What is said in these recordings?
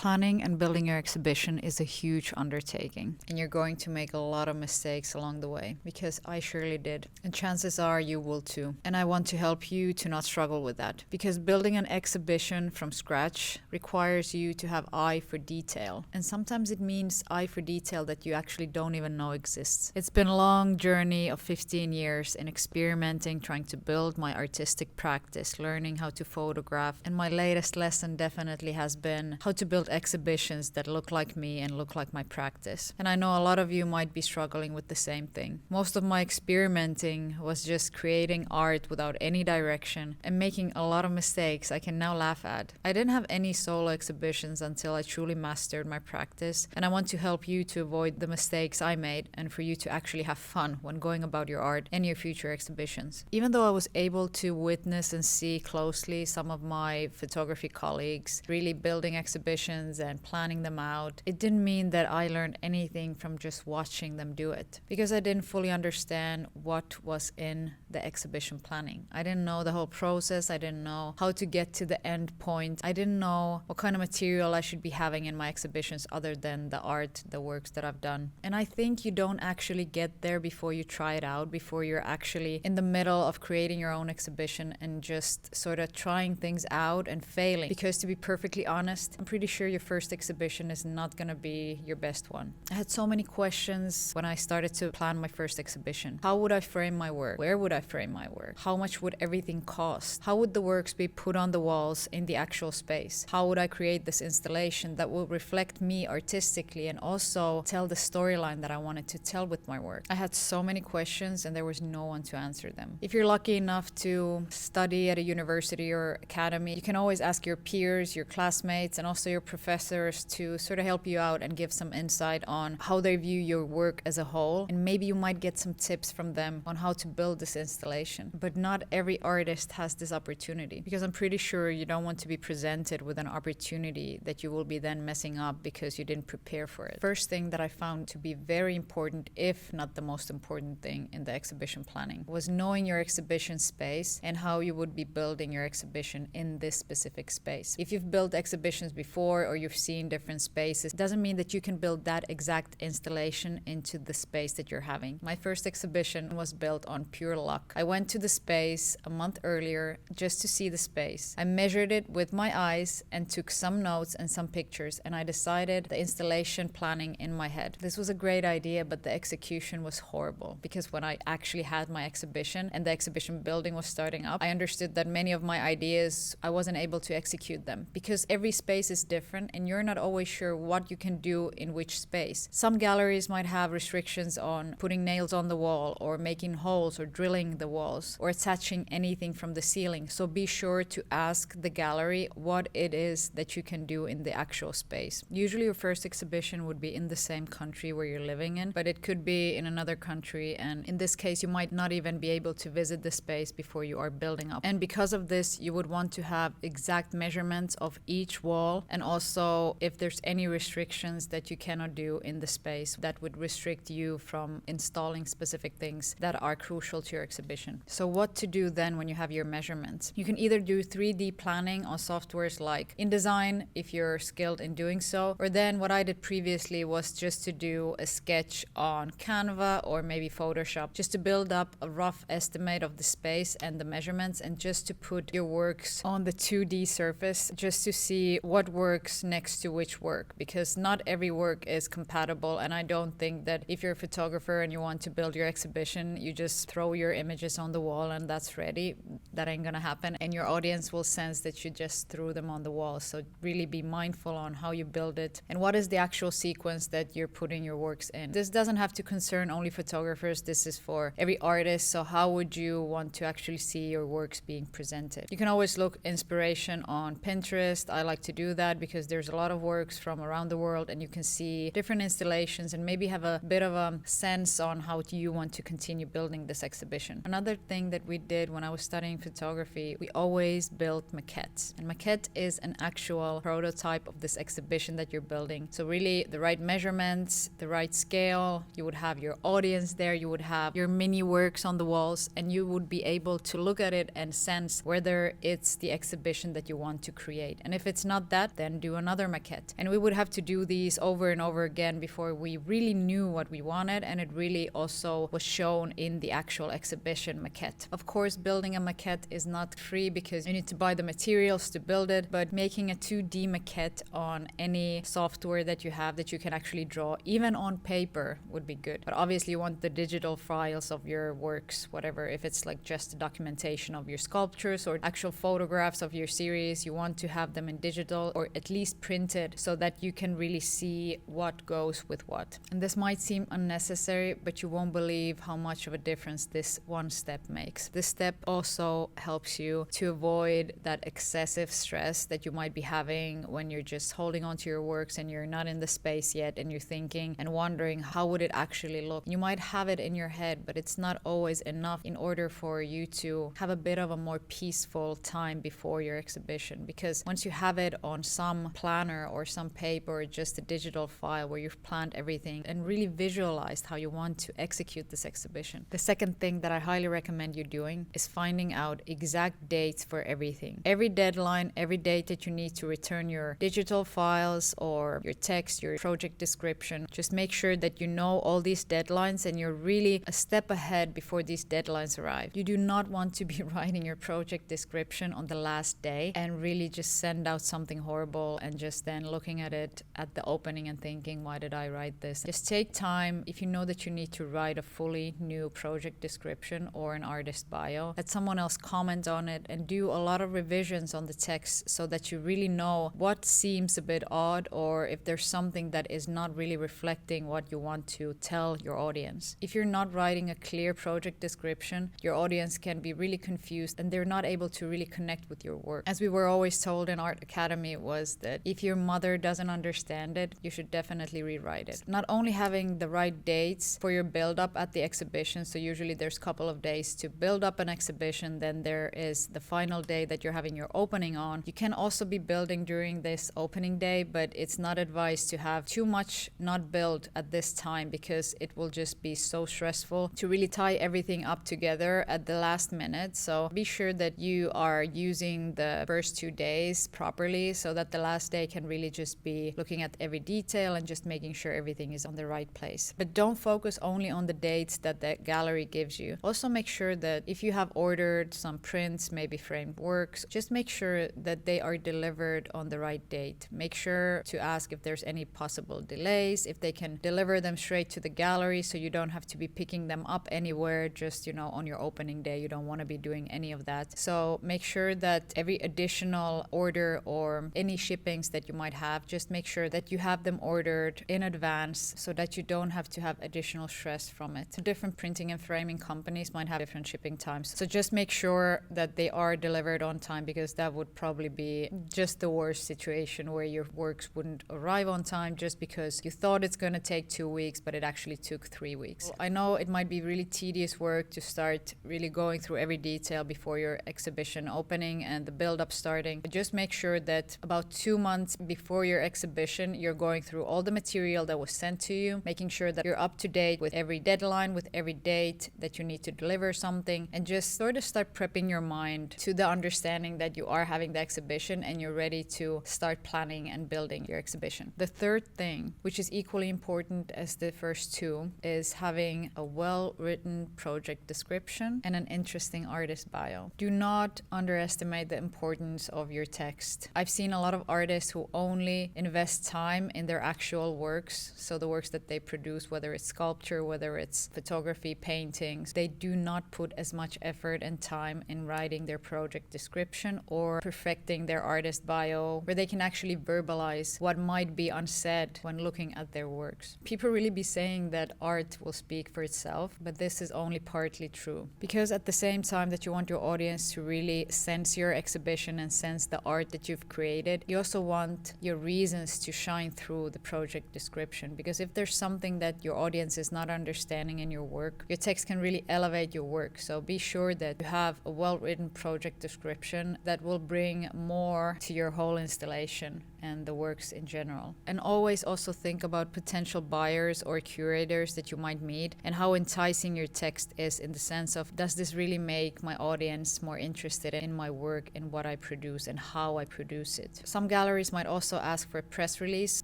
Planning and building your exhibition is a huge undertaking, and you're going to make a lot of mistakes along the way, because I surely did, and chances are you will too. And I want to help you to not struggle with that, because building an exhibition from scratch requires you to have eye for detail, and sometimes it means eye for detail that you actually don't even know exists. It's been a long journey of 15 years in experimenting, trying to build my artistic practice, learning how to photograph, and my latest lesson definitely has been how to build exhibitions that look like me and look like my practice. And I know a lot of you might be struggling with the same thing. Most of my experimenting was just creating art without any direction and making a lot of mistakes I can now laugh at. I didn't have any solo exhibitions until I truly mastered my practice, and I want to help you to avoid the mistakes I made and for you to actually have fun when going about your art and your future exhibitions. Even though I was able to witness and see closely some of my photography colleagues really building exhibitions and planning them out, it didn't mean that I learned anything from just watching them do it, because I didn't fully understand what was in the exhibition planning. I didn't know the whole process. I didn't know how to get to the end point. I didn't know what kind of material I should be having in my exhibitions other than the art, the works that I've done. And I think you don't actually get there before you try it out, before you're actually in the middle of creating your own exhibition and just sort of trying things out and failing. Because to be perfectly honest, I'm pretty sure your first exhibition is not going to be your best one. I had so many questions when I started to plan my first exhibition. How would I frame my work? Where would I frame my work? How much would everything cost? How would the works be put on the walls in the actual space? How would I create this installation that will reflect me artistically and also tell the storyline that I wanted to tell with my work? I had so many questions and there was no one to answer them. If you're lucky enough to study at a university or academy, you can always ask your peers, your classmates, and also your professors to sort of help you out and give some insight on how they view your work as a whole. And maybe you might get some tips from them on how to build this installation. But not every artist has this opportunity, because I'm pretty sure you don't want to be presented with an opportunity that you will be then messing up because you didn't prepare for it. First thing that I found to be very important, if not the most important thing in the exhibition planning, was knowing your exhibition space and how you would be building your exhibition in this specific space. If you've built exhibitions before or you've seen different spaces, it doesn't mean that you can build that exact installation into the space that you're having. My first exhibition was built on pure luck. I went to the space a month earlier just to see the space. I measured it with my eyes and took some notes and some pictures, and I decided the installation planning in my head. This was a great idea, but the execution was horrible, because when I actually had my exhibition and the exhibition building was starting up, I understood that many of my ideas, I wasn't able to execute them, because every space is different and you're not always sure what you can do in which space. Some galleries might have restrictions on putting nails on the wall or making holes or drilling the walls or attaching anything from the ceiling. So be sure to ask the gallery what it is that you can do in the actual space. Usually your first exhibition would be in the same country where you're living in, but it could be in another country, and in this case you might not even be able to visit the space before you are building up. And because of this, you would want to have exact measurements of each wall, and also if there's any restrictions that you cannot do in the space that would restrict you from installing specific things that are crucial to your exhibition. So what to do then when you have your measurements? You can either do 3D planning on softwares like InDesign if you're skilled in doing so, or then what I did previously was just to do a sketch on Canva or maybe Photoshop, just to build up a rough estimate of the space and the measurements, and just to put your works on the 2D surface just to see what works next to which work, because not every work is compatible. And I don't think that if you're a photographer and you want to build your exhibition, you just throw your images on the wall and that's ready. That ain't gonna happen, and your audience will sense that you just threw them on the wall. So really be mindful on how you build it and what is the actual sequence that you're putting your works in. This doesn't have to concern only photographers, this is for every artist. So how would you want to actually see your works being presented? You can always look inspiration on Pinterest. I like to do that because there's a lot of works from around the world and you can see different installations and maybe have a bit of a sense on how you want to continue building this exhibition. Another thing that we did when I was studying photography, we always built maquettes. And maquette is an actual prototype of this exhibition that you're building. So really the right measurements, the right scale, you would have your audience there, you would have your mini works on the walls, and you would be able to look at it and sense whether it's the exhibition that you want to create. And if it's not that, then do do another maquette. And we would have to do these over and over again before we really knew what we wanted, and it really also was shown in the actual exhibition maquette. Of course, building a maquette is not free because you need to buy the materials to build it, but making a 2D maquette on any software that you have that you can actually draw, even on paper, would be good. But obviously you want the digital files of your works, whatever, if it's like just a documentation of your sculptures or actual photographs of your series, you want to have them in digital or at least printed so that you can really see what goes with what. And this might seem unnecessary, but you won't believe how much of a difference this one step makes. This step also helps you to avoid that excessive stress that you might be having when you're just holding on to your works and you're not in the space yet and you're thinking and wondering how would it actually look. You might have it in your head, but it's not always enough in order for you to have a bit of a more peaceful time before your exhibition, because once you have it on some planner or some paper or just a digital file where you've planned everything and really visualized how you want to execute this exhibition. The second thing that I highly recommend you doing is finding out exact dates for everything. Every deadline, every date that you need to return your digital files or your text, your project description. Just make sure that you know all these deadlines and you're really a step ahead before these deadlines arrive. You do not want to be writing your project description on the last day and really just send out something horrible and just then looking at it at the opening and thinking, why did I write this? Just take time. If you know that you need to write a fully new project description or an artist bio, let someone else comment on it and do a lot of revisions on the text so that you really know what seems a bit odd or if there's something that is not really reflecting what you want to tell your audience. If you're not writing a clear project description, your audience can be really confused and they're not able to really connect with your work. As we were always told in Art Academy was that if your mother doesn't understand it, you should definitely rewrite it. Not only having the right dates for your build-up at the exhibition, so usually there's a couple of days to build up an exhibition, then there is the final day that you're having your opening on. You can also be building during this opening day, but it's not advised to have too much not built at this time because it will just be so stressful to really tie everything up together at the last minute. So be sure that you are using the first 2 days properly so that the last day can really just be looking at every detail and just making sure everything is on the right place. But don't focus only on the dates that the gallery gives you. Also make sure that if you have ordered some prints, maybe framed works, just make sure that they are delivered on the right date. Make sure to ask if there's any possible delays, if they can deliver them straight to the gallery so you don't have to be picking them up anywhere just, on your opening day. You don't want to be doing any of that. So make sure that every additional order or any shippings that you might have, just make sure that you have them ordered in advance so that you don't have to have additional stress from it. So different printing and framing companies might have different shipping times. So just make sure that they are delivered on time, because that would probably be just the worst situation where your works wouldn't arrive on time just because you thought it's going to take 2 weeks, but it actually took 3 weeks. I know it might be really tedious work to start really going through every detail before your exhibition opening and the build-up starting, but just make sure that about 2 months before your exhibition, you're going through all the material that was sent to you, making sure that you're up to date with every deadline, with every date that you need to deliver something, and just sort of start prepping your mind to the understanding that you are having the exhibition and you're ready to start planning and building your exhibition. The third thing, which is equally important as the first two, is having a well-written project description and an interesting artist bio. Do not underestimate the importance of your text. I've seen a lot of artists who only invest time in their actual works, so the works that they produce, whether it's sculpture, whether it's photography, paintings, they do not put as much effort and time in writing their project description or perfecting their artist bio, where they can actually verbalize what might be unsaid when looking at their works. People really be saying that art will speak for itself, but this is only partly true. Because at the same time that you want your audience to really sense your exhibition and sense the art that you've created, you also want your reasons to shine through the project description. Because if there's something that your audience is not understanding in your work, your text can really elevate your work. So be sure that you have a well-written project description that will bring more to your whole installation. and the works in general. And always also think about potential buyers or curators that you might meet and how enticing your text is, in the sense of, does this really make my audience more interested in my work and what I produce and how I produce it. Some galleries might also ask for a press release.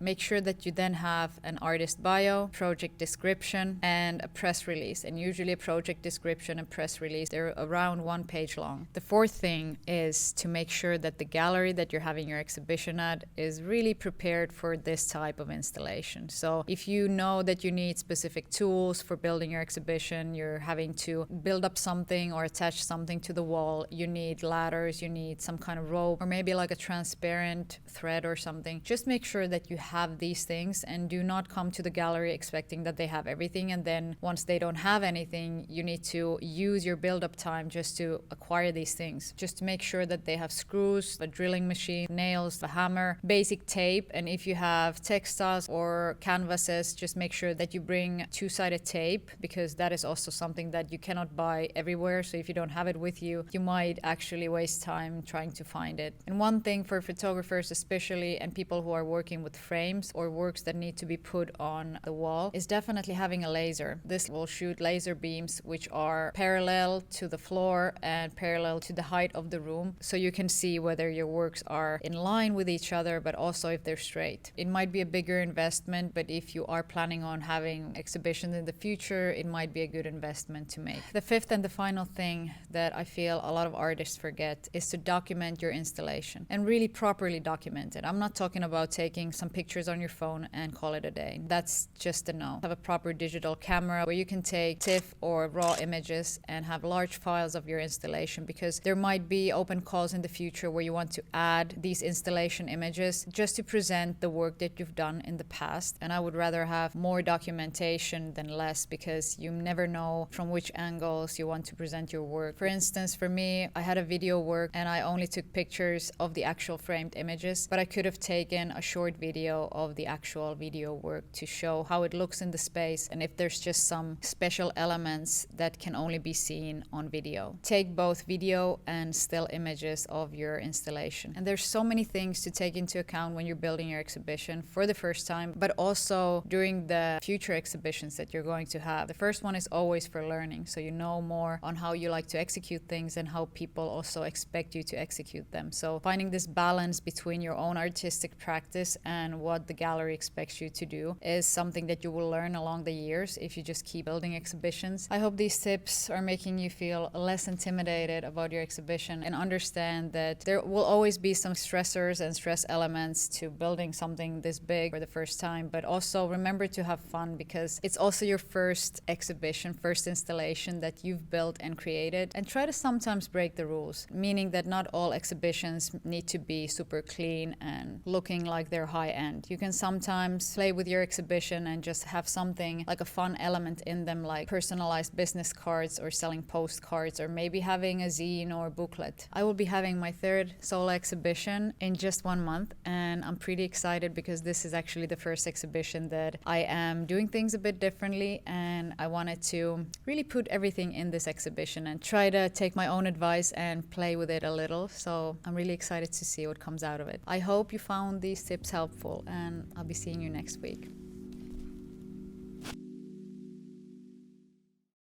Make sure that you then have an artist bio, project description, and a press release. And usually a project description and press release, they're around 1 page long. The fourth thing is to make sure that the gallery that you're having your exhibition at is really prepared for this type of installation. So if you know that you need specific tools for building your exhibition, you're having to build up something or attach something to the wall, you need ladders, you need some kind of rope, or maybe like a transparent thread or something. Just make sure that you have these things and do not come to the gallery expecting that they have everything, and then once they don't have anything, you need to use your build-up time just to acquire these things. Just to make sure that they have screws, a drilling machine, nails, a hammer, basic tape, and if you have textiles or canvases, just make sure that you bring two-sided tape, because that is also something that you cannot buy everywhere. So if you don't have it with you, you might actually waste time trying to find it. And one thing for photographers especially, and people who are working with frames or works that need to be put on the wall, is definitely having a laser. This will shoot laser beams which are parallel to the floor and parallel to the height of the room, so you can see whether your works are in line with each other, but also if they're straight. It might be a bigger investment, but if you are planning on having exhibitions in the future, it might be a good investment to make. The fifth and the final thing that I feel a lot of artists forget is to document your installation, and really properly document it. I'm not talking about taking some pictures on your phone and call it a day. That's just a no. Have a proper digital camera where you can take TIFF or raw images and have large files of your installation, because there might be open calls in the future where you want to add these installation images just to present the work that you've done in the past. And I would rather have more documentation than less, because you never know from which angles you want to present your work. For instance, for me, I had a video work and I only took pictures of the actual framed images, but I could have taken a short video of the actual video work to show how it looks in the space and if there's just some special elements that can only be seen on video. Take both video and still images of your installation. And there's so many things to take into account when you're building your exhibition for the first time, but also during the future exhibitions that you're going to have. The first one is always for learning, so you know more on how you like to execute things and how people also expect you to execute them. So finding this balance between your own artistic practice and what the gallery expects you to do is something that you will learn along the years if you just keep building exhibitions. I hope these tips are making you feel less intimidated about your exhibition and understand that there will always be some stressors and stress elements to building something this big for the first time, but also remember to have fun, because it's also your first exhibition, first installation that you've built and created. And try to sometimes break the rules, meaning that not all exhibitions need to be super clean and looking like they're high end. You can sometimes play with your exhibition and just have something like a fun element in them, like personalized business cards or selling postcards, or maybe having a zine or booklet. I will be having my third solo exhibition in just 1 month, and I'm pretty excited because this is actually the first exhibition that I am doing things a bit differently, and I wanted to really put everything in this exhibition and try to take my own advice and play with it a little. So I'm really excited to see what comes out of it. I hope you found these tips helpful, and I'll be seeing you next week.